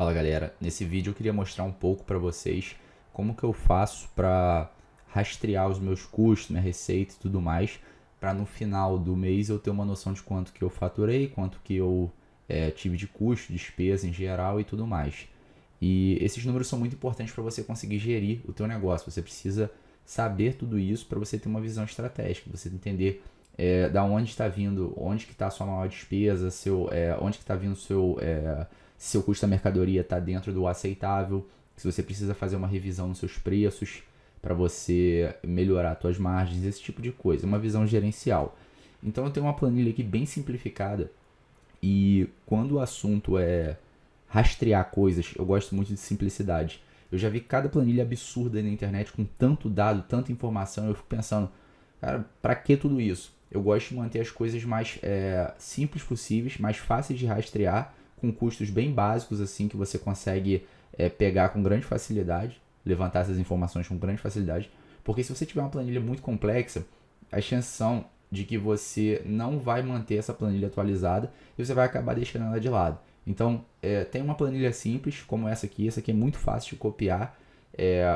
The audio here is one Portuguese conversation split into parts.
Fala galera, nesse vídeo eu queria mostrar um pouco para vocês como que eu faço para rastrear os meus custos, minha receita e tudo mais, para no final do mês eu ter uma noção de quanto que eu faturei, quanto que eu tive de custo, despesa em geral e tudo mais. E esses números são muito importantes para você conseguir gerir o teu negócio. Você precisa saber tudo isso para você ter uma visão estratégica, você entender da onde está vindo, onde que está a sua maior despesa, onde que está vindo se seu custo da mercadoria está dentro do aceitável, se você precisa fazer uma revisão nos seus preços para você melhorar suas margens, esse tipo de coisa, uma visão gerencial. Então eu tenho uma planilha aqui bem simplificada e quando o assunto é rastrear coisas, eu gosto muito de simplicidade. Eu já vi cada planilha absurda aí na internet com tanto dado, tanta informação, eu fico pensando, cara, para que tudo isso? Eu gosto de manter as coisas mais simples possíveis, mais fáceis de rastrear, com custos bem básicos, assim, que você consegue pegar com grande facilidade, levantar essas informações com grande facilidade. Porque se você tiver uma planilha muito complexa, as chances são de que você não vai manter essa planilha atualizada e você vai acabar deixando ela de lado. Então, tem uma planilha simples, como essa aqui é muito fácil de copiar.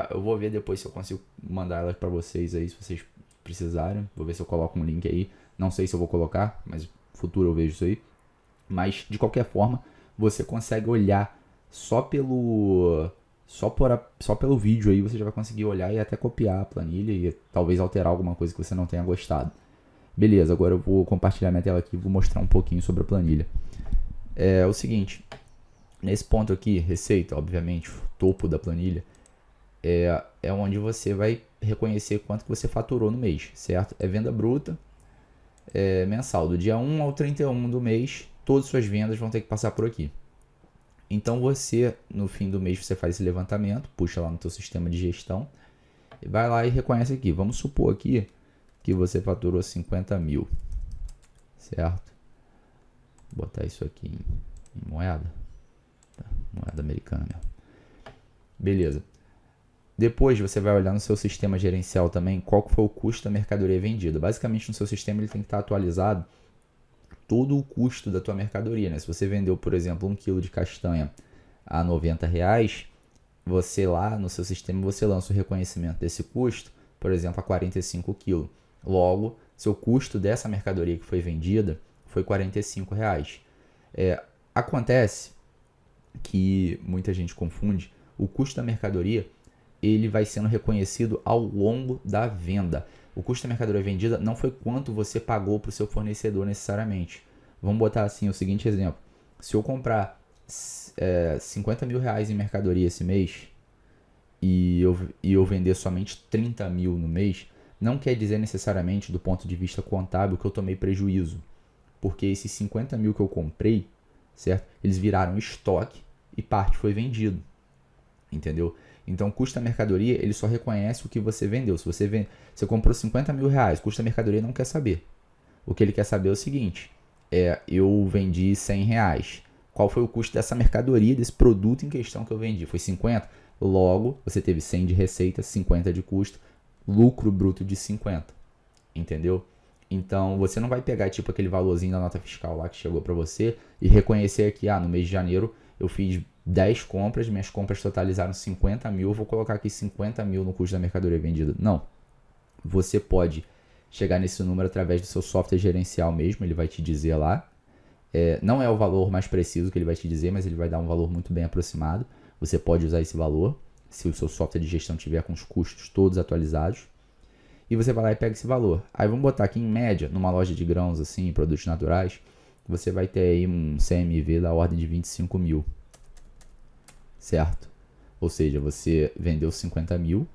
Eu vou ver depois se eu consigo mandar ela para vocês aí, se vocês precisarem. Vou ver se eu coloco um link aí. Não sei se eu vou colocar, mas no futuro eu vejo isso aí. Mas, de qualquer forma, você consegue olhar só pelo vídeo aí, você já vai conseguir olhar e até copiar a planilha e talvez alterar alguma coisa que você não tenha gostado. Beleza, agora eu vou compartilhar minha tela aqui e vou mostrar um pouquinho sobre a planilha. É o seguinte, nesse ponto aqui, receita, obviamente, topo da planilha, é onde você vai reconhecer quanto que você faturou no mês, certo? É venda bruta, mensal, do dia 1 ao 31 do mês, todas as suas vendas vão ter que passar por aqui. Então você, no fim do mês, você faz esse levantamento, puxa lá no teu sistema de gestão, e vai lá e reconhece aqui. Vamos supor aqui que você faturou 50 mil, certo? Vou botar isso aqui em moeda, moeda americana mesmo. Beleza. Depois você vai olhar no seu sistema gerencial também qual que foi o custo da mercadoria vendida. Basicamente no seu sistema ele tem que estar atualizado todo o custo da tua mercadoria, né? Se você vendeu, por exemplo, 1 kg de castanha a R$90, você lá no seu sistema você lança o reconhecimento desse custo, por exemplo, a 45 kg. Logo, seu custo dessa mercadoria que foi vendida foi R$45. Acontece que muita gente confunde, o custo da mercadoria ele vai sendo reconhecido ao longo da venda. O custo da mercadoria vendida não foi quanto você pagou para o seu fornecedor necessariamente. Vamos botar assim o seguinte exemplo. Se eu comprar 50 mil reais em mercadoria esse mês e eu vender somente 30 mil no mês, não quer dizer necessariamente do ponto de vista contábil que eu tomei prejuízo. Porque esses 50 mil que eu comprei, certo? Eles viraram estoque e parte foi vendido. Entendeu? Então, o custo da mercadoria, ele só reconhece o que você vendeu. Se você comprou 50 mil reais, o custo da mercadoria não quer saber. O que ele quer saber é o seguinte, eu vendi 100 reais. Qual foi o custo dessa mercadoria, desse produto em questão que eu vendi? Foi 50? Logo, você teve 100 de receita, 50 de custo, lucro bruto de 50. Entendeu? Então, você não vai pegar tipo aquele valorzinho da nota fiscal lá que chegou para você e reconhecer aqui, no mês de janeiro eu fiz 10 compras, minhas compras totalizaram 50 mil, eu vou colocar aqui 50 mil no custo da mercadoria vendida. Não. Você pode chegar nesse número através do seu software gerencial mesmo, ele vai te dizer lá. Não é o valor mais preciso que ele vai te dizer, mas ele vai dar um valor muito bem aproximado. Você pode usar esse valor, se o seu software de gestão tiver com os custos todos atualizados. E você vai lá e pega esse valor. Aí vamos botar aqui em média, numa loja de grãos assim, produtos naturais, você vai ter aí um CMV da ordem de 25 mil. Certo? Ou seja, você vendeu 50 mil,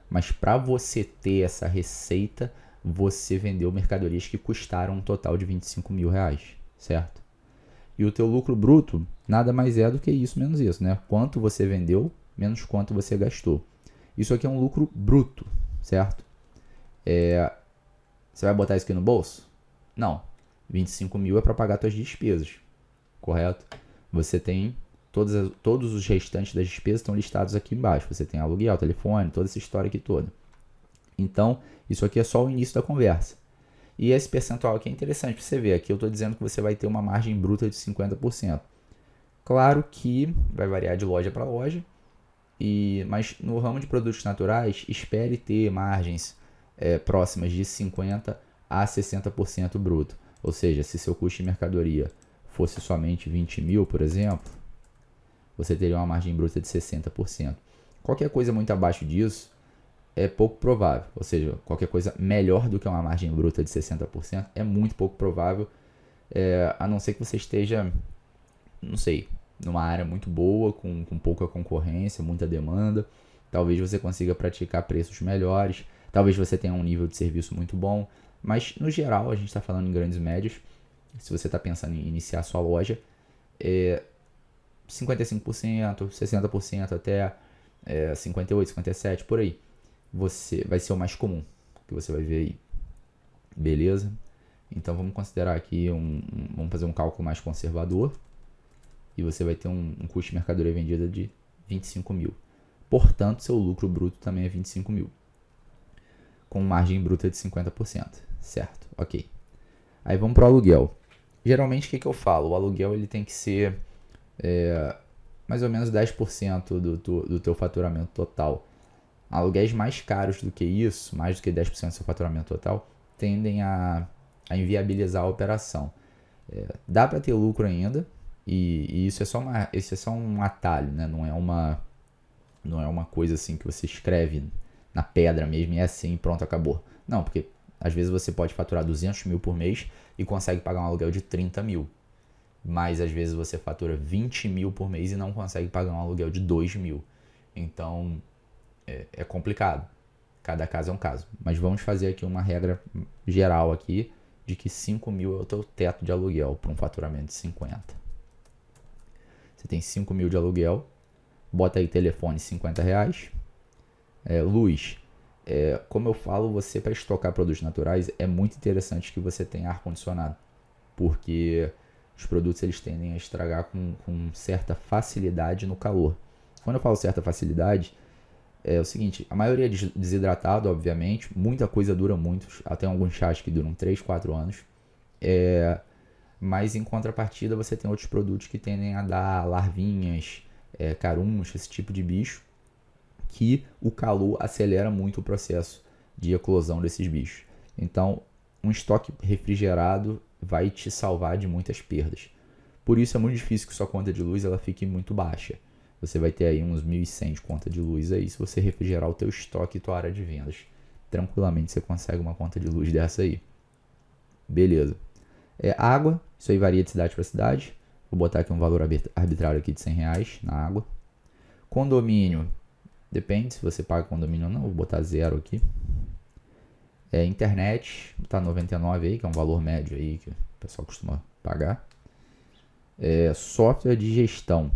mas para você ter essa receita, você vendeu mercadorias que custaram um total de 25 mil reais. Certo? E o teu lucro bruto nada mais é do que isso menos isso, né? Quanto você vendeu, menos quanto você gastou. Isso aqui é um lucro bruto, certo? Você vai botar isso aqui no bolso? Não. 25 mil é para pagar suas despesas, correto? Você tem todos os restantes das despesas estão listados aqui embaixo. Você tem aluguel, telefone, toda essa história aqui toda. Então, isso aqui é só o início da conversa. E esse percentual aqui é interessante para você ver. Aqui eu estou dizendo que você vai ter uma margem bruta de 50%. Claro que vai variar de loja para loja, mas no ramo de produtos naturais, espere ter margens próximas de 50% a 60% bruto. Ou seja, se seu custo de mercadoria fosse somente 20 mil, por exemplo, você teria uma margem bruta de 60%. Qualquer coisa muito abaixo disso é pouco provável. Ou seja, qualquer coisa melhor do que uma margem bruta de 60% é muito pouco provável, a não ser que você esteja, não sei, numa área muito boa, com pouca concorrência, muita demanda. Talvez você consiga praticar preços melhores, talvez você tenha um nível de serviço muito bom, mas no geral a gente está falando em grandes médios. Se você está pensando em iniciar a sua loja, 55%, 60% até 58%, 57%, por aí. Vai ser o mais comum que você vai ver aí. Beleza? Então vamos considerar aqui, vamos fazer um cálculo mais conservador. E você vai ter um custo de mercadoria vendida de 25 mil. Portanto, seu lucro bruto também é 25 mil. Com margem bruta de 50%. Certo? Ok. Aí vamos para o aluguel. Geralmente o que eu falo? O aluguel ele tem que ser mais ou menos 10% do teu faturamento total. Aluguéis mais caros do que isso, mais do que 10% do seu faturamento total, tendem a inviabilizar a operação. Dá para ter lucro ainda, e isso é só um atalho, né? Não é uma coisa assim que você escreve na pedra mesmo e é assim, pronto, acabou. Não, porque às vezes você pode faturar 200 mil por mês e consegue pagar um aluguel de 30 mil. Mas às vezes você fatura 20 mil por mês e não consegue pagar um aluguel de 2 mil. Então é complicado. Cada caso é um caso. Mas vamos fazer aqui uma regra geral aqui de que 5 mil é o teu teto de aluguel para um faturamento de 50. Você tem 5 mil de aluguel, bota aí telefone R$50. Luz. Como eu falo, você para estocar produtos naturais é muito interessante que você tenha ar-condicionado. Porque os produtos eles tendem a estragar com certa facilidade no calor. Quando eu falo certa facilidade, é o seguinte, a maioria é desidratado, obviamente, muita coisa dura muito, até alguns chás que duram 3, 4 anos, mas em contrapartida você tem outros produtos que tendem a dar larvinhas, carunchas, esse tipo de bicho, que o calor acelera muito o processo de eclosão desses bichos. Então, um estoque refrigerado vai te salvar de muitas perdas. Por isso é muito difícil que sua conta de luz ela fique muito baixa. Você vai ter aí uns 1.100 de conta de luz aí, se você refrigerar o teu estoque e tua área de vendas. Tranquilamente você consegue uma conta de luz dessa aí. Beleza. Água, isso aí varia de cidade para cidade. Vou botar aqui um valor arbitrário aqui de R$100 na água. Condomínio, depende se você paga condomínio ou não, vou botar 0 aqui. Internet, vou botar 99 aí, que é um valor médio aí que o pessoal costuma pagar. Software de gestão.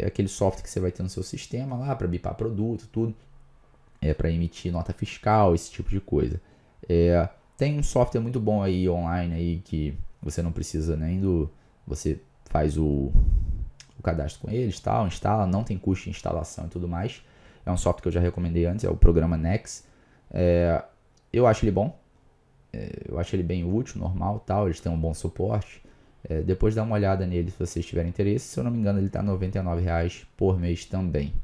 Aquele software que você vai ter no seu sistema lá para bipar produto, tudo. Para emitir nota fiscal, esse tipo de coisa. Tem um software muito bom aí online aí que você não precisa nem você faz o cadastro com eles, tal, instala, não tem custo de instalação e tudo mais. É um software que eu já recomendei antes, é o programa Nex. Eu acho ele bom. Eu acho ele bem útil, normal, tal. Eles têm um bom suporte. Depois dá uma olhada nele se vocês tiverem interesse. Se eu não me engano, ele está R$ 99 por mês também.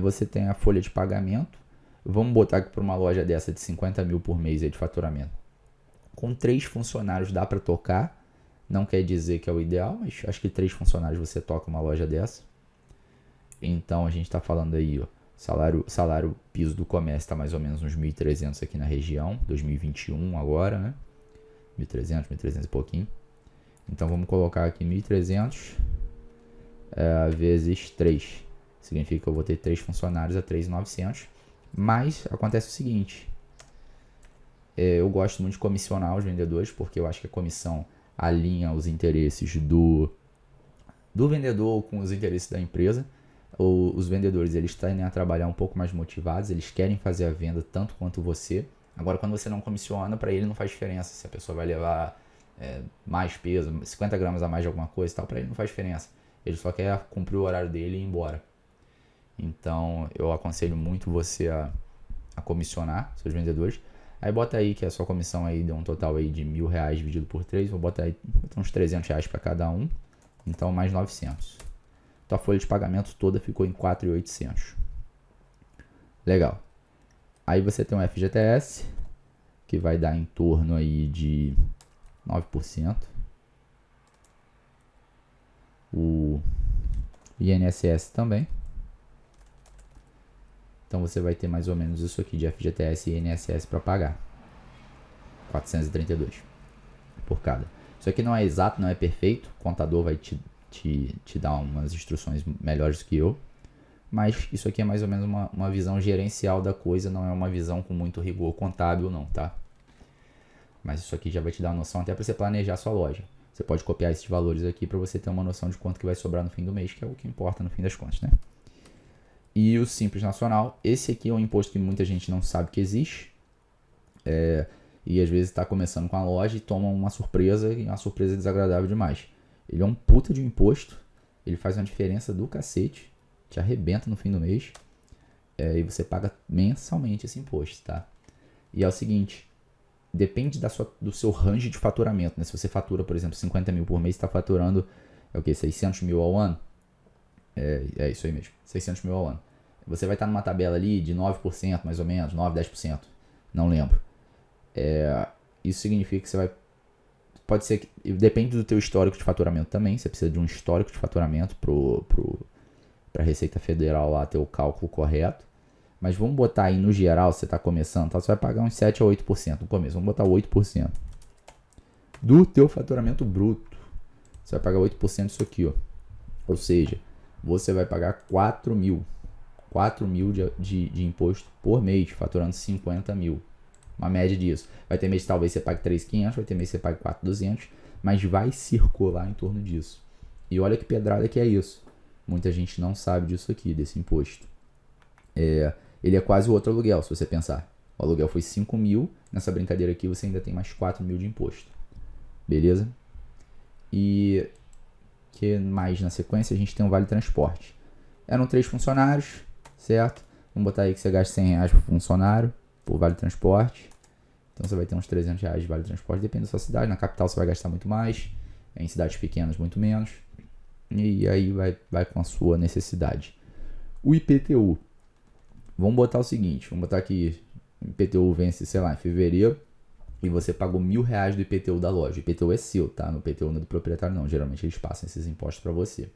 Você tem a folha de pagamento. Vamos botar aqui para uma loja dessa de 50 mil por mês aí de faturamento. Com 3 funcionários dá para tocar. Não quer dizer que é o ideal, mas acho que 3 funcionários você toca uma loja dessa. Então a gente está falando aí, ó, salário piso do comércio está mais ou menos uns 1.300 aqui na região. 2021 agora, né? 1.300 e pouquinho. Então vamos colocar aqui 1.300 vezes 3. Significa que eu vou ter 3 funcionários a 3.900. Mas acontece o seguinte. Eu gosto muito de comissionar os vendedores, porque eu acho que a comissão alinha os interesses do vendedor com os interesses da empresa. Os vendedores eles tendem a trabalhar um pouco mais motivados, eles querem fazer a venda tanto quanto você. Agora, quando você não comissiona, para ele não faz diferença se a pessoa vai levar mais peso, 50 gramas a mais de alguma coisa e tal, para ele não faz diferença. Ele só quer cumprir o horário dele e ir embora. Então, eu aconselho muito você a comissionar seus vendedores. Aí bota aí que a sua comissão aí deu um total aí de R$1.000 dividido por 3. Vou botar aí uns R$300 para cada um. Então, mais 900. Tua folha de pagamento toda ficou em 4.800. Legal. Aí você tem um FGTS, que vai dar em torno aí de 9%. O INSS também. Então você vai ter mais ou menos isso aqui de FGTS e INSS para pagar. 432 por cada. Isso aqui não é exato, não é perfeito. O contador vai te dar umas instruções melhores que eu. Mas isso aqui é mais ou menos uma visão gerencial da coisa, não é uma visão com muito rigor contábil não, tá? Mas isso aqui já vai te dar uma noção até para você planejar a sua loja. Você pode copiar esses valores aqui para você ter uma noção de quanto que vai sobrar no fim do mês, que é o que importa no fim das contas, né? E o Simples Nacional, esse aqui é um imposto que muita gente não sabe que existe. E às vezes está começando com a loja e toma uma surpresa, e uma surpresa desagradável demais. Ele é um puta de um imposto, ele faz uma diferença do cacete, te arrebenta no fim do mês, e você paga mensalmente esse imposto, tá? E é o seguinte, depende do seu range de faturamento, né? Se você fatura, por exemplo, 50 mil por mês, está faturando, 600 mil ao ano? É isso aí mesmo, 600 mil ao ano. Você vai estar numa tabela ali de 9% mais ou menos, 9, 10%, não lembro. Isso significa que você vai... Pode ser que... Depende do teu histórico de faturamento também, você precisa de um histórico de faturamento para a Receita Federal lá ter o cálculo correto. Mas vamos botar aí no geral, você está começando, tá? Você vai pagar uns 7 a 8% no começo, vamos botar 8%. Do teu faturamento bruto, você vai pagar 8% disso aqui, ó. Ou seja, você vai pagar 4 mil de imposto por mês, faturando 50 mil. Uma média disso. Vai ter mês que talvez você pague 3.500, vai ter mês que você pague 4.200, mas vai circular em torno disso. E olha que pedrada que é isso. Muita gente não sabe disso aqui, desse imposto. Ele é quase o outro aluguel, se você pensar. O aluguel foi 5 mil, nessa brincadeira aqui você ainda tem mais 4 mil de imposto. Beleza? E que mais na sequência? A gente tem um vale transporte. Eram 3 funcionários, certo? Vamos botar aí que você gasta R$100 por funcionário, por vale transporte. Então você vai ter uns R$300 de vale transporte, depende da sua cidade. Na capital você vai gastar muito mais, em cidades pequenas muito menos. E aí vai com a sua necessidade. O IPTU. Vamos botar o seguinte, vamos botar que o IPTU vence, sei lá, em fevereiro, e você pagou R$1.000 do IPTU da loja. O IPTU é seu, tá? No IPTU não é do proprietário não, geralmente eles passam esses impostos para você.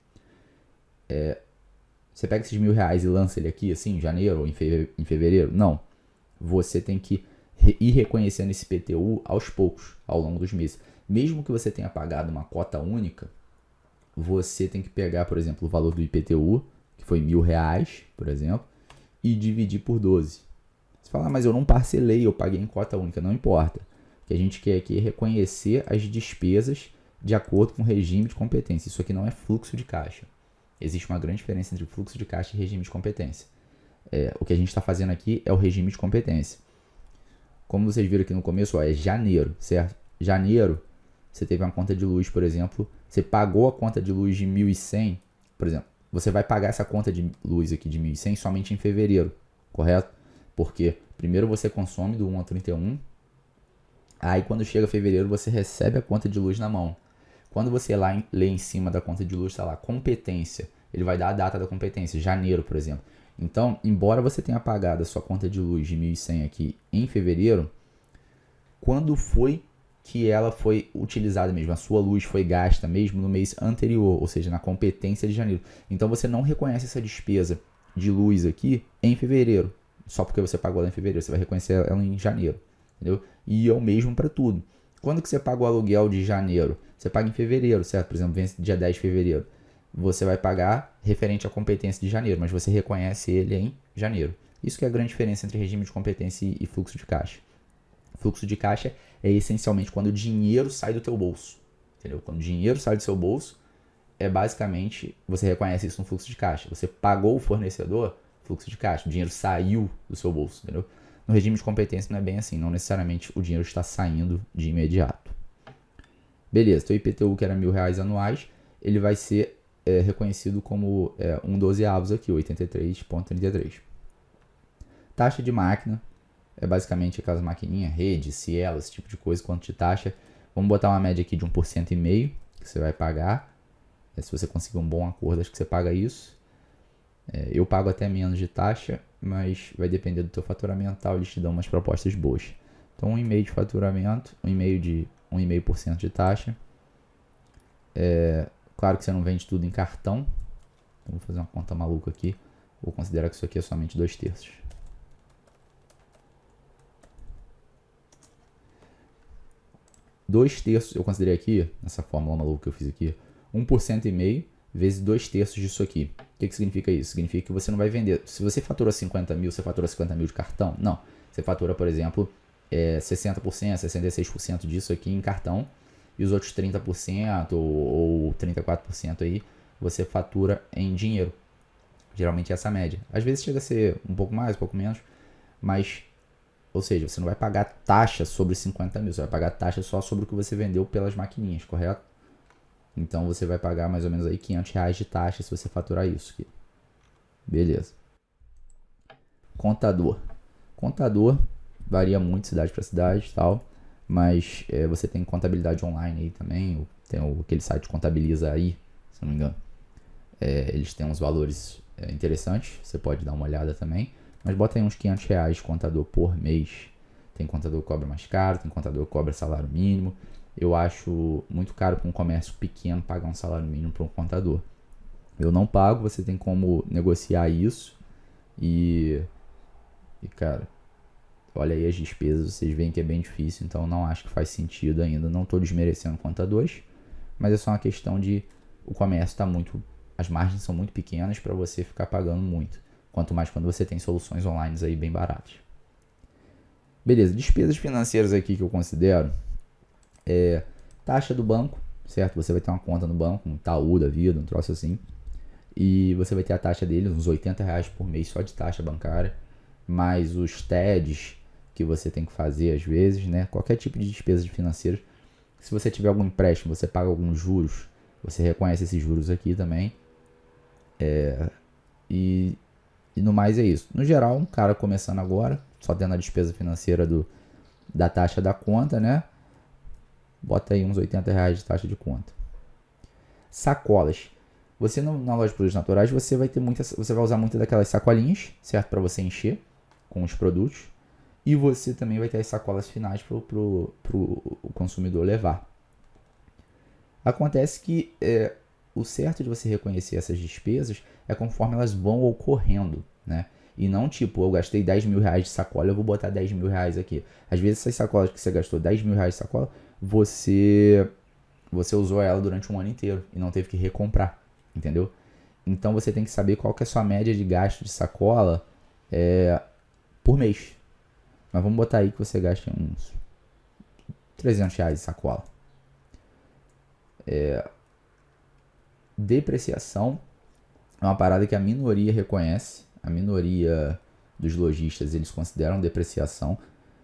Você pega esses R$1.000 e lança ele aqui, assim, em janeiro ou em fevereiro? Não. Você tem que ir reconhecendo esse IPTU aos poucos, ao longo dos meses. Mesmo que você tenha pagado uma cota única, você tem que pegar, por exemplo, o valor do IPTU, que foi R$1.000, por exemplo, e dividir por 12. Você fala, mas eu não parcelei, eu paguei em cota única. Não importa. O que a gente quer aqui é reconhecer as despesas de acordo com o regime de competência. Isso aqui não é fluxo de caixa. Existe uma grande diferença entre fluxo de caixa e regime de competência. O que a gente está fazendo aqui é o regime de competência. Como vocês viram aqui no começo, é janeiro, certo? Janeiro, você teve uma conta de luz, por exemplo, você pagou a conta de luz de 1.100, por exemplo, você vai pagar essa conta de luz aqui de 1.100 somente em fevereiro, correto? Porque primeiro você consome do 1 ao 31, aí quando chega fevereiro você recebe a conta de luz na mão. Quando você lê em cima da conta de luz, está lá, competência, ele vai dar a data da competência, janeiro, por exemplo. Então, embora você tenha pagado a sua conta de luz de 1.100 aqui em fevereiro, quando foi que ela foi utilizada mesmo? A sua luz foi gasta mesmo no mês anterior, ou seja, na competência de janeiro. Então, você não reconhece essa despesa de luz aqui em fevereiro, só porque você pagou ela em fevereiro. Você vai reconhecer ela em janeiro, entendeu? E é o mesmo para tudo. Quando que você paga o aluguel de janeiro? Você paga em fevereiro, certo? Por exemplo, vem dia 10 de fevereiro. Você vai pagar referente à competência de janeiro, mas você reconhece ele em janeiro. Isso que é a grande diferença entre regime de competência e fluxo de caixa. Fluxo de caixa é essencialmente quando o dinheiro sai do teu bolso, entendeu? Quando o dinheiro sai do seu bolso, basicamente, você reconhece isso no fluxo de caixa. Você pagou o fornecedor, fluxo de caixa, o dinheiro saiu do seu bolso, entendeu? No regime de competência não é bem assim, não necessariamente o dinheiro está saindo de imediato. Beleza, teu IPTU que era R$1.000 anuais, ele vai ser reconhecido como 1/12 aqui, 83,33. Taxa de máquina, é basicamente aquelas maquininhas, rede, Cielo, esse tipo de coisa, quanto de taxa. Vamos botar uma média aqui de 1,5% que você vai pagar. Se você conseguir um bom acordo, acho que você paga isso. Eu pago até menos de taxa, mas vai depender do teu faturamento, tal, eles te dão umas propostas boas. Então 1,5% de faturamento, 1,5% de taxa. Claro que você não vende tudo em cartão. Então vou fazer uma conta maluca aqui. Vou considerar que isso aqui é somente 2/3. Dois terços, eu considerei aqui, nessa fórmula maluca que eu fiz aqui, 1,5% vezes 2/3 disso aqui. O que significa isso? Significa que você não vai vender. Se você fatura 50 mil, você fatura 50 mil de cartão? Não. Você fatura, por exemplo, 60%, 66% disso aqui em cartão. E os outros 30% ou 34% aí, você fatura em dinheiro. Geralmente é essa a média. Às vezes chega a ser um pouco mais, um pouco menos. Mas, ou seja, você não vai pagar taxa sobre 50 mil. Você vai pagar taxa só sobre o que você vendeu pelas maquininhas, correto? Então você vai pagar mais ou menos aí R$500 de taxa se você faturar isso aqui. Beleza. Contador. Contador varia muito cidade para cidade e tal. Mas você tem contabilidade online aí também. Tem aquele site Contabiliza aí, se não me engano. Eles têm uns valores interessantes. Você pode dar uma olhada também. Mas bota aí uns R$500 de contador por mês. Tem contador que cobra mais caro. Tem contador que cobra salário mínimo. Eu acho muito caro para um comércio pequeno pagar um salário mínimo para um contador. Eu não pago, você tem como negociar isso. E cara, olha aí as despesas, vocês veem que é bem difícil, então não acho que faz sentido ainda. Não estou desmerecendo contadores, mas é só uma questão de o comércio está muito, as margens são muito pequenas para você ficar pagando muito. Quanto mais quando você tem soluções online aí bem baratas. Beleza, despesas financeiras aqui que eu considero. Taxa do banco, certo? Você vai ter uma conta no banco, um Itaú da vida, um troço assim. E você vai ter a taxa deles, uns R$80 por mês só de taxa bancária. Mais os TEDs que você tem que fazer às vezes, né? Qualquer tipo de despesa financeira. Se você tiver algum empréstimo, você paga alguns juros. Você reconhece esses juros aqui também. E no mais é isso. No geral, um cara começando agora, só tendo a despesa financeira da taxa da conta, né? Bota aí uns R$80 de taxa de conta. Sacolas. Você na loja de produtos naturais, você vai usar muitas daquelas sacolinhas, certo? Para você encher com os produtos. E você também vai ter as sacolas finais para o consumidor levar. Acontece que o certo de você reconhecer essas despesas é conforme elas vão ocorrendo, né? E não tipo, eu gastei R$10.000 de sacola, eu vou botar R$10.000 aqui. Às vezes essas sacolas que você gastou R$10.000 de sacola, você usou ela durante um ano inteiro e não teve que recomprar, entendeu? Então você tem que saber qual que é a sua média de gasto de sacola por mês. Mas vamos botar aí que você gaste uns R$300 de sacola. Depreciação é uma parada que a minoria reconhece. A minoria dos lojistas, eles consideram depreciação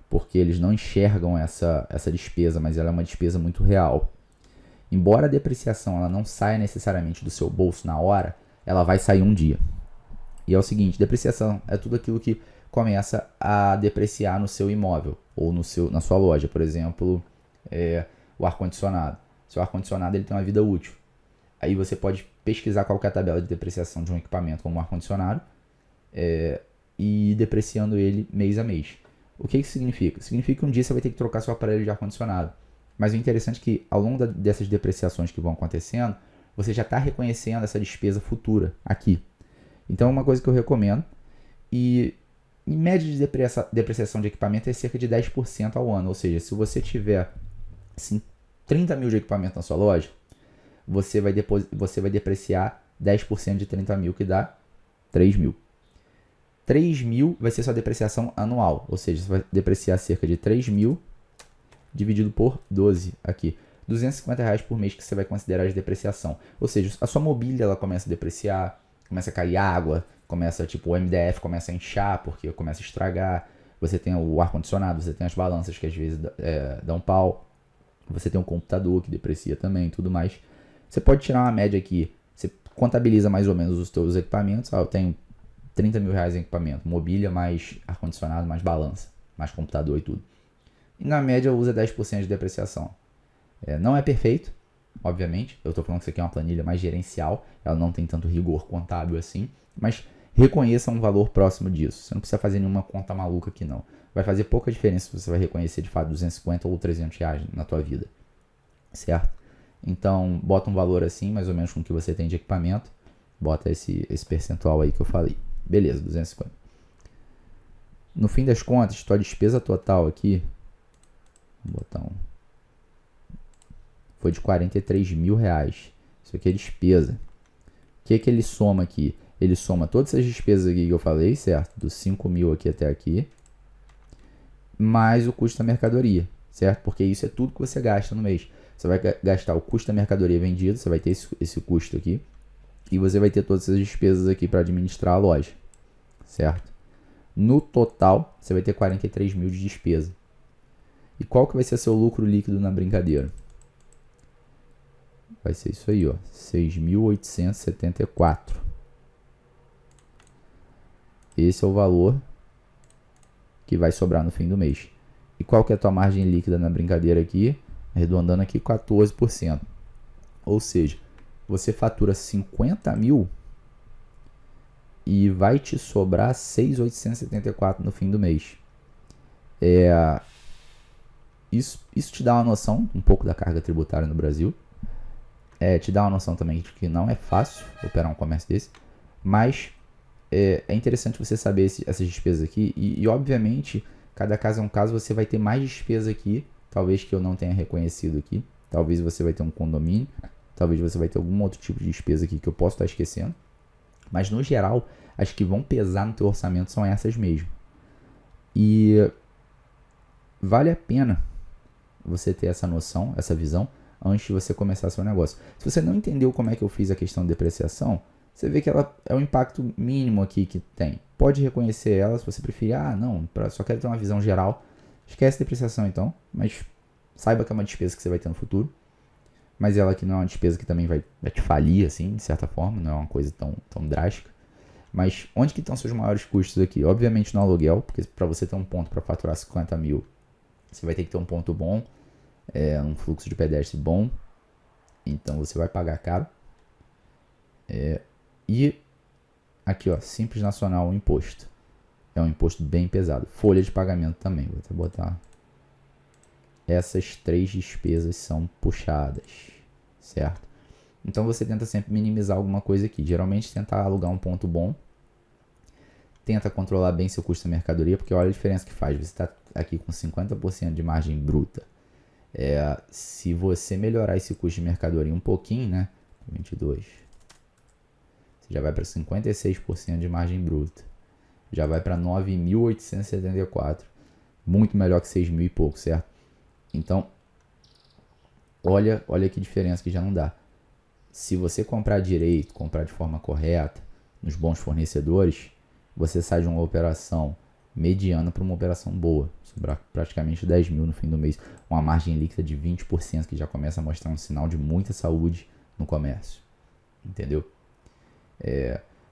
porque eles não enxergam essa despesa, mas ela é uma despesa muito real. Embora a depreciação ela não saia necessariamente do seu bolso na hora, ela vai sair um dia. E é o seguinte, depreciação é tudo aquilo que começa a depreciar no seu imóvel ou na sua loja. Por exemplo, o ar-condicionado. Seu ar-condicionado ele tem uma vida útil. Aí você pode pesquisar qual que é a tabela de depreciação de um equipamento como um ar-condicionado e ir depreciando ele mês a mês. O que isso significa? Significa que um dia você vai ter que trocar seu aparelho de ar-condicionado. Mas o interessante é que ao longo dessas depreciações que vão acontecendo, você já está reconhecendo essa despesa futura aqui. Então é uma coisa que eu recomendo. E em média de depreciação de equipamento é cerca de 10% ao ano. Ou seja, se você tiver assim, 30 mil de equipamento na sua loja, você vai depreciar 10% de 30 mil, que dá 3 mil. 3 mil vai ser sua depreciação anual. Ou seja, você vai depreciar cerca de 3 mil dividido por 12 aqui. R$250 por mês que você vai considerar de depreciação. Ou seja, a sua mobília ela começa a depreciar, começa a cair água, o MDF começa a inchar porque começa a estragar. Você tem o ar-condicionado, você tem as balanças que às vezes dão pau. Você tem um computador que deprecia também e tudo mais. Você pode tirar uma média aqui. Você contabiliza mais ou menos os seus equipamentos. Eu tenho R$30.000 em equipamento. Mobília mais ar-condicionado, mais balança, mais computador e tudo. E na média usa 10% de depreciação. Não é perfeito, obviamente. Eu estou falando que isso aqui é uma planilha mais gerencial, ela não tem tanto rigor contábil assim, mas reconheça um valor próximo disso. Você não precisa fazer nenhuma conta maluca aqui não. Vai fazer pouca diferença se você vai reconhecer de fato 250 ou 300 reais na tua vida, certo? Então, bota um valor assim, mais ou menos com o que você tem de equipamento, bota esse percentual aí que eu falei. Beleza, 250. No fim das contas, tua despesa total aqui, vou botar foi de 43 mil reais. Isso aqui é despesa. O que ele soma aqui? Ele soma todas essas despesas aqui que eu falei, certo? Dos 5 mil aqui até aqui, mais o custo da mercadoria, certo? Porque isso é tudo que você gasta no mês. Você vai gastar o custo da mercadoria vendida, você vai ter esse custo aqui, e você vai ter todas essas despesas aqui para administrar a loja, certo? No total, você vai ter 43 mil de despesa. E qual que vai ser seu lucro líquido na brincadeira? Vai ser isso aí, ó, 6.874. Esse é o valor que vai sobrar no fim do mês. E qual que é a tua margem líquida na brincadeira aqui? Arredondando aqui, 14%. Ou seja, você fatura 50 mil e vai te sobrar 6.874 no fim do mês. Isso te dá uma noção um pouco da carga tributária no Brasil. Te dá uma noção também de que não é fácil operar um comércio desse, mas é interessante você saber essas despesas aqui e obviamente, cada caso é um caso, você vai ter mais despesa aqui, talvez que eu não tenha reconhecido aqui, talvez você vai ter um condomínio, talvez você vai ter algum outro tipo de despesa aqui que eu posso estar esquecendo, mas no geral, as que vão pesar no teu orçamento são essas mesmo. E vale a pena você ter essa noção, essa visão, antes de você começar seu negócio. Se você não entendeu como é que eu fiz a questão de depreciação, você vê que ela é o impacto mínimo aqui que tem. Pode reconhecer ela se você preferir. Não, só quero ter uma visão geral. Esquece a depreciação então, mas saiba que é uma despesa que você vai ter no futuro. Mas ela aqui não é uma despesa que também vai te falir, assim, de certa forma, não é uma coisa tão drástica. Mas onde que estão seus maiores custos aqui? Obviamente no aluguel, porque para você ter um ponto para faturar 50 mil, você vai ter que ter um ponto bom, um fluxo de pedestre bom, então você vai pagar caro. E aqui, ó, Simples Nacional, o imposto. É um imposto bem pesado. Folha de pagamento também, vou até botar. Essas 3 despesas são puxadas, certo? Então você tenta sempre minimizar alguma coisa aqui. Geralmente tentar alugar um ponto bom. Tenta controlar bem seu custo da mercadoria, porque olha a diferença que faz. Você está aqui com 50% de margem bruta. Se você melhorar esse custo de mercadoria um pouquinho, né? 22. Você já vai para 56% de margem bruta. Já vai para 9.874. Muito melhor que 6 mil e pouco, certo? Então, olha que diferença que já não dá. Se você comprar direito, comprar de forma correta, nos bons fornecedores, você sai de uma operação mediana para uma operação boa. Sobrar praticamente 10 mil no fim do mês. Uma margem líquida de 20% que já começa a mostrar um sinal de muita saúde no comércio. Entendeu?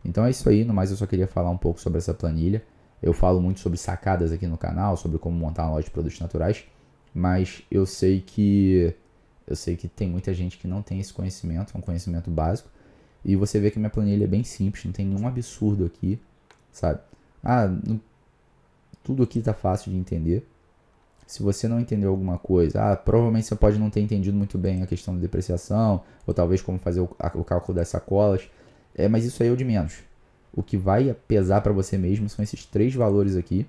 Então é isso aí. No mais, eu só queria falar um pouco sobre essa planilha. Eu falo muito sobre sacadas aqui no canal, sobre como montar uma loja de produtos naturais. Mas eu sei que tem muita gente que não tem esse conhecimento, é um conhecimento básico. E você vê que minha planilha é bem simples, não tem nenhum absurdo aqui, sabe? Tudo aqui tá fácil de entender. Se você não entendeu alguma coisa, provavelmente você pode não ter entendido muito bem a questão da depreciação, ou talvez como fazer o cálculo das sacolas. Mas isso aí é o de menos. O que vai pesar para você mesmo são esses 3 valores aqui,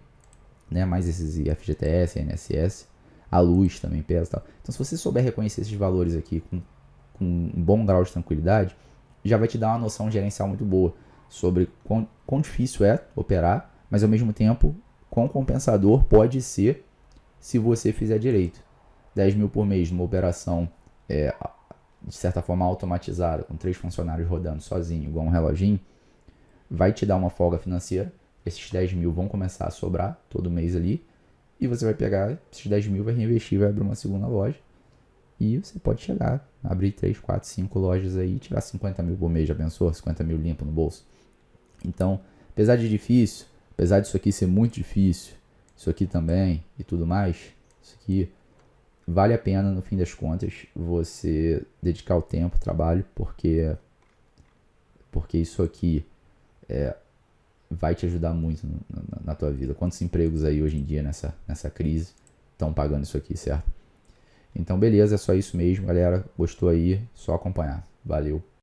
né? Mais esses FGTS, INSS, a luz também pesa e tal. Então, se você souber reconhecer esses valores aqui com um bom grau de tranquilidade, já vai te dar uma noção gerencial muito boa sobre quão difícil é operar, mas ao mesmo tempo, quão compensador pode ser se você fizer direito. 10 mil por mês numa operação de certa forma automatizada, com 3 funcionários rodando sozinho, igual um reloginho, vai te dar uma folga financeira. Esses 10 mil vão começar a sobrar todo mês ali, e você vai pegar esses 10 mil, vai reinvestir, vai abrir uma segunda loja, e você pode chegar, abrir 3, 4, 5 lojas aí e tirar 50 mil por mês, já pensou? 50 mil limpo no bolso. Então, apesar de difícil, apesar disso aqui ser muito difícil, isso aqui também e tudo mais, isso aqui vale a pena, no fim das contas, você dedicar o tempo, o trabalho, porque isso aqui vai te ajudar muito na tua vida. Quantos empregos aí hoje em dia nessa crise estão pagando isso aqui, certo? Então, beleza, é só isso mesmo, galera. Gostou aí? Só acompanhar. Valeu.